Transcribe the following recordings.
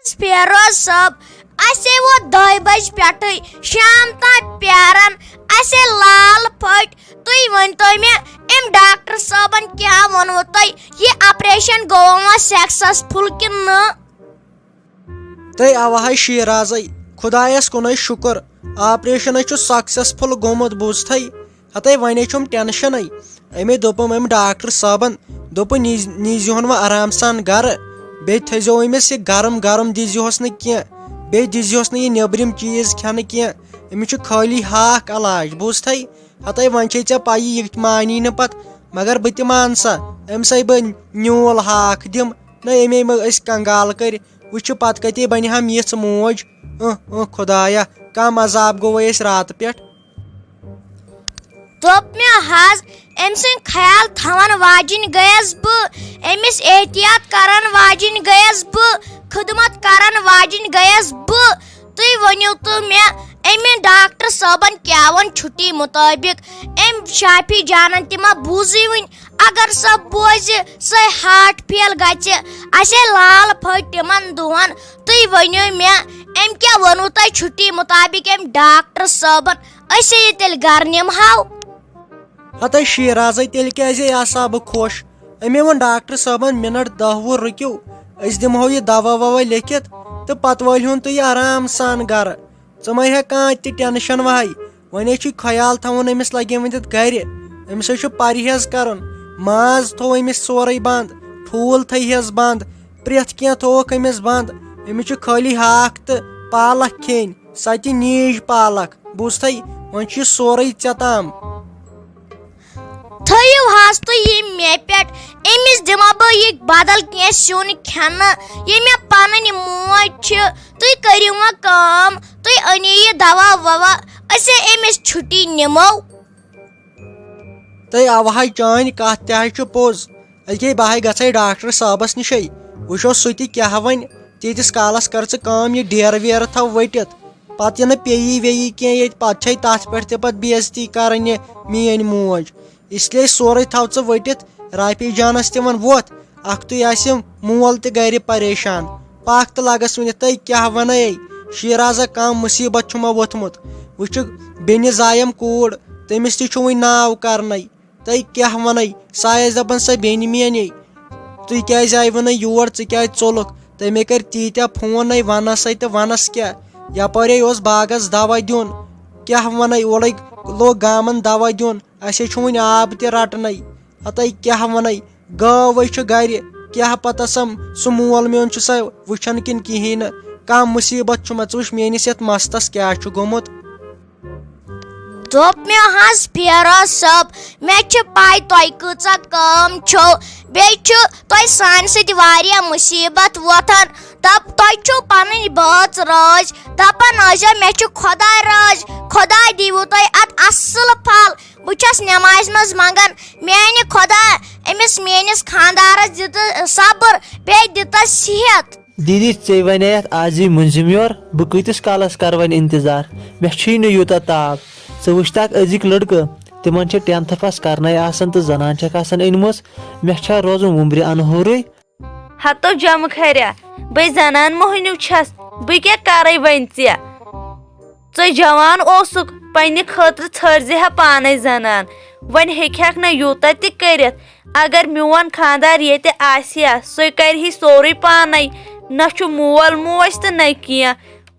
فیروز صٲب اَسے ووت 2 بجہِ پٮ۪ٹھٕے شام تام پیاران اَسے لال پھٔٹۍ تُہۍ ؤنۍتو مےٚ أمۍ ڈاکٹر صٲبن کیٛاہ ووٚنوٕ تۄہہِ یہِ آپریشن گوٚوا سکسیسفُل کِنہٕ نہٕ؟ تہٕ اواہے شیرازے خۄدایس کُنٕے شُکر آپریشن چھُ سکسیسفُل گوٚمُت بوٗزتھے ہتے ونے چھُم ٹینشنٕے امی دوٚپُم أمۍ ڈاکٹر صٲبن دوٚپُن نیٖزِہون وۄنۍ آرام سان گرٕ بیٚیہِ تھٲیزیو أمِس یہِ گرم گرم دیٖزِہوس نہٕ کینٛہہ بیٚیہِ دیٖزِہوس نہٕ یہِ نیٚبرِم چیٖز کھٮ۪نہٕ کینٛہہ أمِس چھُ خٲلی ہاکھ علاج بوٗزتھے ہتے وۄنۍ چھے ژےٚ پَیی یہِ مانی نہٕ پتہٕ مگر بہٕ تہِ مان سا أمسے بہٕ نیوٗل ہاکھ دِم نہ امی أسۍ کنگال کٔرۍ وٕچھِ پتہٕ کتے بنہِ ہم یِژھ موج خۄدایا کم عذاب گوٚوے أسۍ راتہٕ پٮ۪ٹھ دوٚپ مےٚ حظ أمۍ سٕنٛدۍ خیال تھاون واجِنۍ گٔیس بہٕ أمِس احتیاط کرن واجِنۍ گٔیس بہٕ خدمت کرن واجِنۍ گٔیس بہٕ تُہۍ ؤنِو تو مےٚ أمۍ ڈاکٹر صٲبن کیٛاہ ووٚن چھُٹی مُطٲبق أمۍ شافی جانن تہِ ما بوٗزٕے وٕنۍ اگر سۄ بوزِ سۄ ہاٹ فیل گژھِ اَسے لال پھٔٹۍ تِمن دۄہن تُہۍ ؤنِو مےٚ أمۍ کیٛاہ ووٚنوٕ تۄہہِ چھُٹی مُطٲبق أمۍ ڈاکٹر صٲبن أسے یہِ تیٚلہِ گرٕ نِمہو ہتے شیرازے تیٚلہِ کیازے آسہٕ بہٕ خۄش أمۍ ووٚن ڈاکٹر صٲبن مِنٹ 10 رُکِو أسۍ دِمہو یہِ دوا ووا لیکھِتھ تہٕ پتہٕ وٲلۍہُن تُہۍ آرام سان گرٕ ژٕ مہ ہےٚ کانٛہہ تہِ ٹینشن وہے وۄنۍ چھُے خیال تھاوُن أمِس لگٲومٕتِس گرِ أمِس چھُ پرہیز کرُن ماز تھوو أمِس سورُے بنٛد ٹھوٗل تھٲیہس بنٛد پرٛٮ۪تھ کینٛہہ تھووُکھ أمِس بنٛد أمِس چھُ خٲلی ہاکھ تہٕ پالک کھیٚنۍ سۄ تہِ نیٖج پالک بوٗزتھے وۄنۍ چھُ یہِ سورُے ژےٚ تام تھٲیِو حظ تُہۍ یہِ مےٚ پٮ۪ٹھ أمِس دِمو بہٕ یہِ بدل کینٛہہ سیُن کھٮ۪نہٕ یہِ مےٚ پنٕنۍ موج چھِ تُہۍ کٔرِو وۄنۍ کٲم تُہۍ أنِو یہِ دوا ووا أسے أمِس چھُٹی نِمو تہٕ اواہے چٲنۍ کتھ تہِ حظ چھِ پوٚز أکے بہٕ ہے گژھے ڈاکٹر صٲبس نِشے وٕچھو سُہ تہِ کیٛاہ وَنہِ تیٖتِس کالس کر ژٕ کٲم یہِ ڈیرٕ ویرٕ تھاو ؤٹِتھ پتہٕ یِنہٕ پیٚیی ویٚیی کینٛہہ ییٚتہِ پتہٕ چھے تتھ پٮ۪ٹھ تہِ پتہٕ بے عزتی کرٕنۍ یہِ میٲنۍ موج اسلیے سورُے تھاو ژٕ ؤٹِتھ رافی جانس تہِ وَن ووٚتھ اکھتُے آسہِ مول تہِ گرِ پریشان پکھ تہٕ لگس ؤنِتھ تہٕ کیٛاہ ونے شیرازا کم مُصیبت چھُ مےٚ ووٚتھمُت وٕچھِ بیٚنہِ زایم کوٗر تٔمِس تہِ چھُ وُنہِ ناو کرنے تہٕ کیٛاہ ونے سۄ آسہِ دپان سۄ بیٚنہِ میانے تُہۍ کیٛازِ آیوٕ نہٕ یور ژٕ کیٛازِ ژوٚلُکھ تٔمے کٔرۍ تیٖتیاہ فون ہے ونسے تہٕ ونس کیٛاہ یپٲرے اوس باغس دوا دیُن کیٛاہ ونے اورے لوگ گامن دوا دیُن اسے چھُ وُنہِ آب تہِ رٹنے ہتے کیٛاہ ونے گٲوے چھُ گرِ کیٛاہ پتہ سُہ مول میون چھُ سا وٕچھان کِنہٕ کہیٖنۍ نہٕ کانٛہہ مُصیبت چھُ ژٕ وٕچھ میٲنِس یتھ مستس کیٛاہ چھُ گوٚمُت دوٚپ مےٚ حظ فیروز صٲب مےٚ چھِ پاے تۄہہِ کۭژاہ کٲم چھو بیٚیہِ چھُ تۄہہِ سانہِ سۭتۍ واریاہ مُصیبت وۄتھان تۄہہِ چھُو پنٕنۍ بٲژ رٲضۍ دپان ٲسۍزیو مےٚ چھُ خۄداے رٲضۍ خۄداے دیٖوٕ تۄہہِ اتھ اصٕل پھل بہٕ چھس نٮ۪مازِ منٛز منگان میانہِ خۄدا أمِس میٲنِس خانٛدارس دِتہٕ صبر بیٚیہِ دِتس صحت دیدی ژےٚ ونے آزٕے مٔنزِم یور بہٕ کۭتِس کالس کرٕ وۄنۍ انتظار مےٚ چھُے نہٕ یوٗتاہ تاپھ ژٕ وٕچھ تکھ أزِکۍ لڑکہٕ تِمن چھِ 10th پاس کرنے آسان تہٕ زنان چھکھ آسان أنمٕژ مےٚ چھا روزُن وُمبرِ انہورٕے ہتو جمہٕ کھریا بے زنان موہنیو چھس بہٕ کیٛاہ کرے وۄنۍ ژٕ جوان اوسُکھ پننہِ خٲطرٕ ژھٲرزِ ہا پانے زنان وۄنۍ ہیٚکہِ نہٕ یوٗتاہ تہِ کٔرِتھ اگر میون خانٛدار ییٚتہِ آسہِ ہا سُہ کرِہی سورُے پانے نہ چھُ مول موج تہٕ نہ کینٛہہ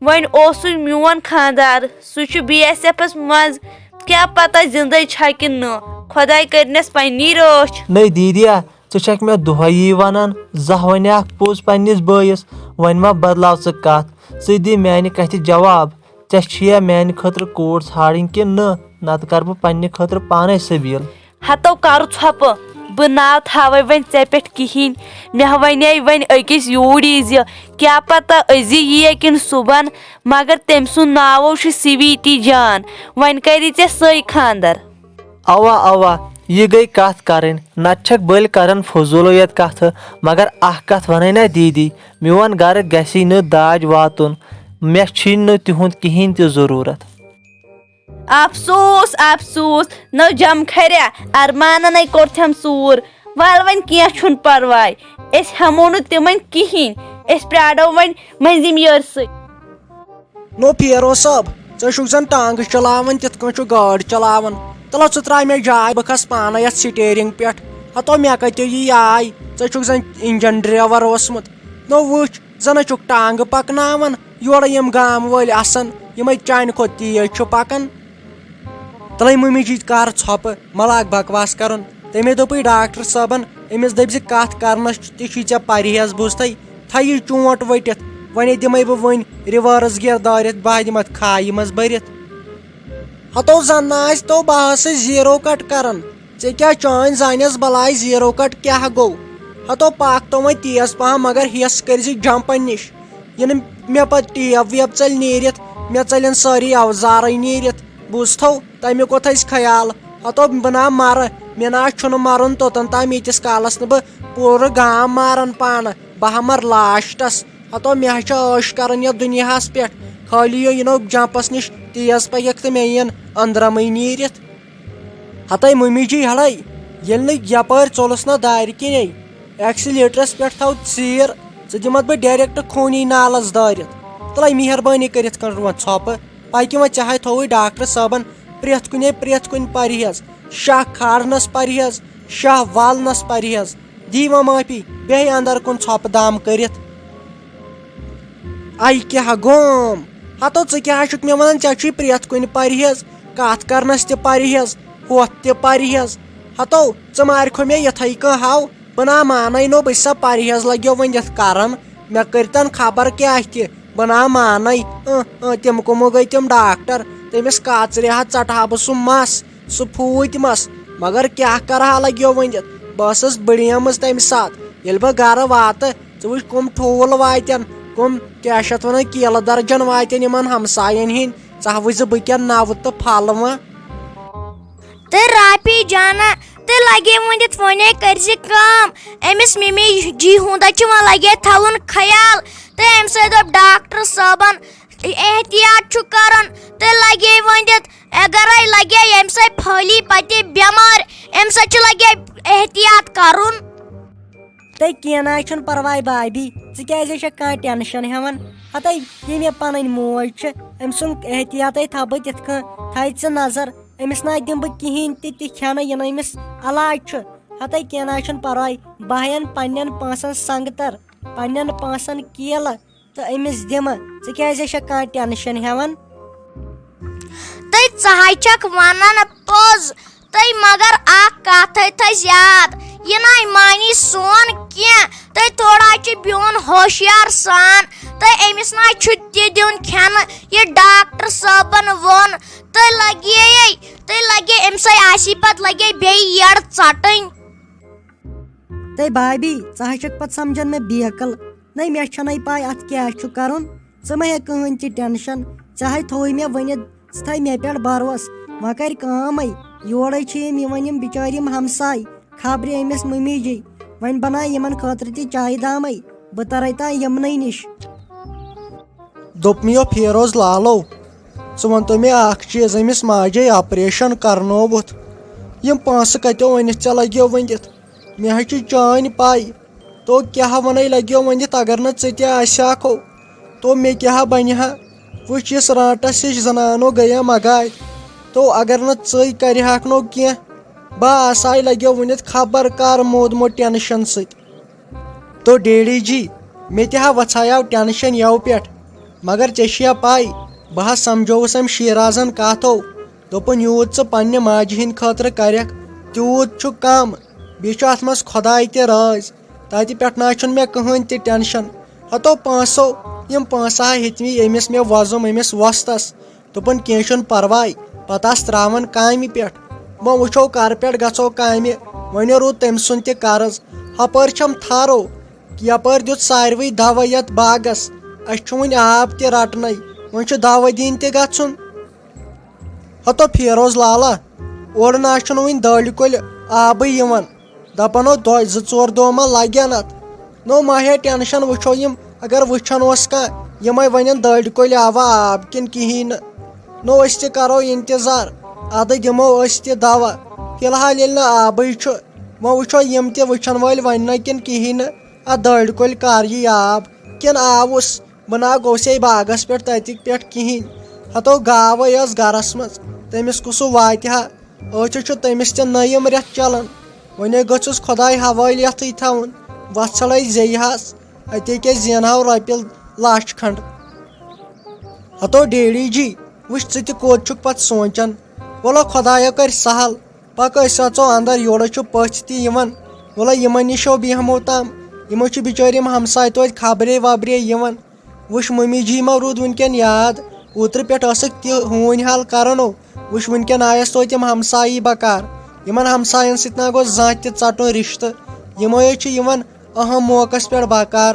وۄنۍ اوسُے میون خانٛدار سُہ چھُ BSF منٛز کیٛاہ پتہ زندے چھا کِنہٕ نہٕ خۄداے کٔرنس پننی رٲچھ نٔے دیدیا ژٕ چھکھ مےٚ دۄہے یی ونان زانٛہہ ونیاکھ پوٚز پننِس بٲیِس وۄنۍ ما بدلاو ژٕ کتھ ژٕ دِ میانہِ کتھِ جواب ژےٚ چھِیا میانہِ خٲطرٕ کوٗر ژھانڈٕنۍ کِنہٕ نہ نتہٕ کرٕ بہٕ پننہِ خٲطرٕ پانے سبیٖل ہتو کرٕ ژھۄپہٕ بہٕ ناو تھاوے وۄنۍ ژےٚ پٮ۪ٹھ کہیٖنۍ مےٚ ونے وۄنۍ أکِس یوٗرۍ ییٖزِ کیٛاہ پتہ أزی ییٖیا کِنہٕ صُبحن مگر تٔمۍ سُنٛد ناو چھُ سویٖٹی جان وۄنۍ کری ژےٚ سۄے خانٛدر اوا اوا یہِ گٔے کتھ کرٕنۍ نتہٕ چھکھ بٔلۍ کران فضوٗلو ییٚتہِ کتھٕ مگر اکھ کتھ ونٕے نا دیدی میون گرٕ گژھی نہٕ داج واتُن مےٚ چھُے نہٕ تِہُنٛد کہیٖنۍ تہِ ضروٗرت افسوٗس افسوٗس نو جمہٕ کھریا ارمانن کوٚرتھم ژوٗر ول وۄنۍ کینٛہہ چھُنہٕ پرواے أسۍ ہٮ۪مو نہٕ تِمن کہیٖنۍ أسۍ پیارو وۄنۍ مٔنٛزِم یٲرۍ سۭتۍ. نو فیروز صٲب ژٕ چھُکھ زن ٹانگہٕ چلاوان تِتھ کٔنۍ چھُ گٲڑۍ چلاوان تلو ژٕ تراے مےٚ جاے بہٕ کھس پانے یتھ سٹیرنگ پٮ۪ٹھ ہتو مےٚ کتہِ یہِ آے ژٕ چھُکھ زن انجن ڈرایور اوسمُت نو وٕچھ زن چھُکھ ٹانگہٕ پکناوان یورٕ یِم گامہٕ وٲلۍ آسان یِمے چانہِ کھۄتہٕ تیز چھُ پکان تلے مٔمی جی کر ژھۄپہٕ مہ لاگ بکواس کرُن تٔمے دوٚپُے ڈاکٹر صٲبن أمِس دٔپزِ کتھ کرنس تہِ چھُے ژےٚ پرہیز بوٗزتھے تھایہِ یہِ چونٛٹ ؤٹِتھ وۄنۍ دِمے بہٕ وۄنۍ رِوٲرٕس گیر دٲرِتھ بہٕ دِمتھ کھایہِ منٛز بٔرِتھ ہتو زن آسہِ تو بہٕ ٲسٕے زیٖرو کٹ کران ژےٚ کیٛاہ چٲنۍ زانٮ۪س بلاے زیٖرو کٹ کیٛاہ گوٚو ہتو پاک تو وۄنۍ تیز پہم مگر ہٮ۪س کٔرزِ جمپن نِش یِنہٕ مےٚ پتہٕ ٹیب ویب ژَلہِ نیٖرِتھ مےٚ ژَلن سٲری اوزارے نیٖرِتھ بوٗزتھو تمیُک تھٲیزِ خیال ہتو بہٕ نا مرٕ مےٚ نہ چھُنہٕ مرُن توٚتن تام ییٖتِس کالس نہٕ بہٕ پوٗرٕ گام مارن پانہٕ بہٕ ہا مر لاسٹس ہتو مےٚ چھِ عٲش کران یتھ دُنیاہس پٮ۪ٹھ خٲلی یِنو جمپس نِش تیز پکٮ۪کھ تہٕ مےٚ یِن أنٛدرمٕے نیٖرِتھ ہتے مٔمی جی ہڑے ییٚلہِ نہٕ یپٲرۍ ژوٚلُس نہ دارِ کِنے ایکسِلیٹرس پٮ۪ٹھ تھاو ژیٖر ژٕ دِمتھ بہٕ ڈایریکٹ خوٗنی نالس دٲرِتھ تلے مہربٲنی کٔرِتھ کر وۄنۍ ژھۄپہٕ پکہِ وۄنۍ ژےٚ ہاے تھووُے ڈاکٹر صٲبن پرٛٮ۪تھ کُنہِ پرہیز شاہ کھارنس پرہیز شاہ والنس پرہیز دی وۄنۍ معٲفی بیٚیہِ انٛدر کُن ژھۄپہٕ دام کٔرِتھ اے کیٛاہ گوم ہتو ژٕ کیٛاہ چھُکھ مےٚ ونان ژےٚ چھُے پرٛٮ۪تھ کُنہِ پرہیز کتھ کرنس تہِ پرہیز ہۄتھ تہِ پرہیز ہتو ژٕ مارکھو مےٚ یِتھے کٔنۍ ہاو بہٕ نا مانے نو بہٕ چھسا پرہیز لگیو وۄنۍ یتھ کران مےٚ کٔرتن خبر کیٛاہ تہِ بہٕ نا مانے تِم کٕمو گٔے تِم ڈاکٹر تٔمِس کاژرِ ہا ژٹہٕ ہا بہٕ سُہ مس سُہ پھوٗتۍ مس مگر کیٛاہ کرہا لگیو وۄنۍ دِتھ بہٕ ٲسٕس بڑیمٕژ تمہِ ساتہٕ ییٚلہِ بہٕ گرٕ واتہٕ ژٕ وٕچھ کٕم ٹھوٗل واتن کٕم کیٛاہ چھِ اتھ ونان کیلہٕ درجن واتن یِمن ہمساین ہِنٛدۍ ژٕ ہا وٕچھ زِ بہٕ کیٛاہ نوٕ تہٕ پھلہٕ وۄنۍ تہٕ رافی جانا تہٕ لگے ؤنِتھ وۄنۍ کٔرزِ کٲم أمِس ممی جی ہُنٛد چھُ وۄنۍ لگے تھاوُن خیال تہٕ اَمہِ سۭتۍ دوٚپ ڈاکٹر صٲبن احتِیاط چھُ کرُن تہٕ لگے ؤنِتھ اگرے لگے ییٚمہِ سۭتۍ پھہلی پتہٕ بٮ۪مٲرۍ اَمہِ سۭتۍ چھُ لگے احتِیاط کرُن تہٕ کینٛہہ نہ حظ چھُنہٕ پرواے بھابی ژٕ کیٛازِ چھکھ کانٛہہ ٹٮ۪نشن ہٮ۪وان ہتے یہِ مےٚ پنٕنۍ موج چھِ أمۍ سُنٛد احتِیاطے تھاو بہٕ تِتھ کٔنۍ تھایہِ ژٕ نظر أمِس نہ دِمہٕ بہٕ کہیٖنۍ تہِ کھٮ۪نہٕ یِنہٕ أمِس علاج چھُ ہتے کینٛہہ نہ چھُنہٕ پرواے بہٕ ہٮ۪ن پننٮ۪ن پونٛسن سنگتر پننٮ۪ن پونٛسن کیلہٕ تہٕ أمِس دِمہٕ ژٕ کیٛازِ چھکھ کانٛہہ ٹٮ۪نشن ہٮ۪وان تہٕ ژٕ ہاے چھکھ ونان پوٚز تہٕ مگر اکھ کتھ تھٲیزِ یاد یہِ ناے مانی سون کینٛہہ تہٕ تھوڑا چھُ بِہُن ہوشیار سان تہٕ أمِس ناے چھُ تہِ دیُن کھٮ۪نہٕ یہِ ڈاکٹر صٲبن ووٚن تہٕ لگے أمۍ سۭتۍ آسی پتہٕ لگے بیٚیہِ یٔڈ ژٹٕنۍ تہٕ بھابی ژٕ حظ چھکھ پتہٕ سمجھان مےٚ بیکل نَے مےٚ چھنَے پاے اتھ کیٛاہ چھُ کرُن ژٕ مہ ہیٚکھ کٕہٕنۍ تہِ ٹٮ۪نشن ژےٚ ہاے تھووُے مےٚ ؤنِتھ ژٕ تھاے مےٚ پٮ۪ٹھ بروسہٕ وۄنۍ کر کٲمے یورے چھِ یِم یِوان یِم بِچٲرۍ یِم ہمساے خبرِ أمِس مٔمی جی وۄنۍ بناے یِمن خٲطرٕ تہِ چایہِ دامے بہٕ ترے تانۍ یِمنٕے نِش دوٚپ مےٚ یو فیروز لالو ژٕ وَنتو مےٚ اکھ چیٖز أمِس ماجے آپریشن کرنووُتھ یِم پونٛسہٕ کتیو أنِتھ ژےٚ لگیو وۄنۍ دِتھ مےٚ حظ چھِ چٲنۍ پاے تو کیٛاہ ونے لگیو وۄنۍ دِتھ اگر نہٕ ژٕ تہِ آسہِ ہاکھو تو مےٚ کیٛاہ بنہِ ہا وٕچھ یِس رانٛٹس ہِش زنانو گٔیا مگاے تو اگر نہٕ ژٕے کرِہاکھ نو کینٛہہ بہٕ آسہٕ ہاے لگیو ؤنِتھ خبر کر موٗدمُت ٹٮ۪نشن سۭتۍ تو ڈیڈی جی مےٚ تہِ ہا وژھایاو ٹٮ۪نشن یَوٕ پٮ۪ٹھ مگر ژےٚ چھیا پاے بہٕ حظ سمجھووُس أمۍ شیٖرازن کتھو دوٚپُن یوٗت ژٕ پننہِ ماجہِ ہِنٛدِ خٲطرٕ کرکھ تیوٗت چھُ کم بیٚیہِ چھُ اتھ منٛز خۄداے تہِ رٲضۍ تتہِ پٮ۪ٹھ نہ چھُنہٕ مےٚ کٕہٕنۍ تہِ ٹٮ۪نشن ہتو پونٛسو یِم پونٛسہٕ ہا ہیٚتۍمٕے أمِس مےٚ وۄزُم أمِس وۄستس دوٚپُن کینٛہہ چھُنہٕ پرواے پتہٕ آس تراوان کامہِ پٮ۪ٹھ وۄنۍ وٕچھو کر پٮ۪ٹھ گژھو کامہِ وۄنۍ روٗد تٔمۍ سُنٛد تہِ قرض ہپٲرۍ چھم تھارو یپٲرۍ دیُت ساروٕے دوا یتھ باغس اسہِ چھُ وۄنۍ آب تہِ رٹنے وۄنۍ چھُ دوا دِنۍ تہِ گژھُن ہتو فیروز لالا اورٕ نہ چھُنہٕ وۄنۍ دٲلہِ کُلۍ آبٕے یِوان دپان زٕ ژور دۄہ ما لگن اتھ نو ما ہے ٹٮ۪نشن وٕچھو یِم اگر وٕچھان اوس کانٛہہ یِمے ونن دٲلۍ کُلۍ آوا آب کِنہٕ کہیٖنۍ نہٕ نو أسۍ تہِ کرو انتظار ادٕ دِمو أسۍ تہِ دوا فی الحال ییٚلہِ نہٕ آبٕے چھُ وۄنۍ وٕچھو یِم تہِ وٕچھن وٲلۍ وننا کِنہٕ کہیٖنۍ نہٕ اتھ دٲلۍ کُلۍ کر یی آب کِنہٕ آوُس بہٕ نا گوٚوسے باغس پٮ۪ٹھ تَتِکۍ پٮ۪ٹھ کِہیٖنۍ ہتو گاوے ٲس گرس منٛز تٔمِس کُسُہ واتہِ ہا أچھِ چھُ تٔمِس تہِ نٔیِم رٮ۪تھ چلان وۄنۍ گٔژھٕس خۄداے حوالٮ۪تھٕے تھاوُن وَتھ ژھٕڑے زیٚیہِ حظ اَتے کیٛاہ زینہو رۄپیہِ لچھ کھنٛڈ ہتو ڈیڈی جی وٕچھ ژٕ تہِ کوٚت چھُکھ پتہٕ سونٛچان وَلہ خۄدایا کَرِ سہل پکھ أسۍ اژو انٛدر یورٕ چھُ پٔژھۍ تہِ یِوان وَلہ یِمن نِشو بیٚہمو تام یِمو چھِ بِچٲرۍ یِم ہمساے توتہِ خبرے وبرے یِوان وٕچھ مٔمی جی ما روٗد وٕنکٮ۪ن یاد اوترٕ پٮ۪ٹھ ٲسٕکھ تہِ ہوٗنۍ حال کرانو وٕچھ وٕنکٮ۪ن آیس توتہِ یِم ہمسایی بکار یِمن ہمساین سۭتۍ نہ گوٚژھ زانٛہہ تہِ ژٹُن رِشتہٕ یِمے چھِ یِوان اہم موقعس پٮ۪ٹھ بکار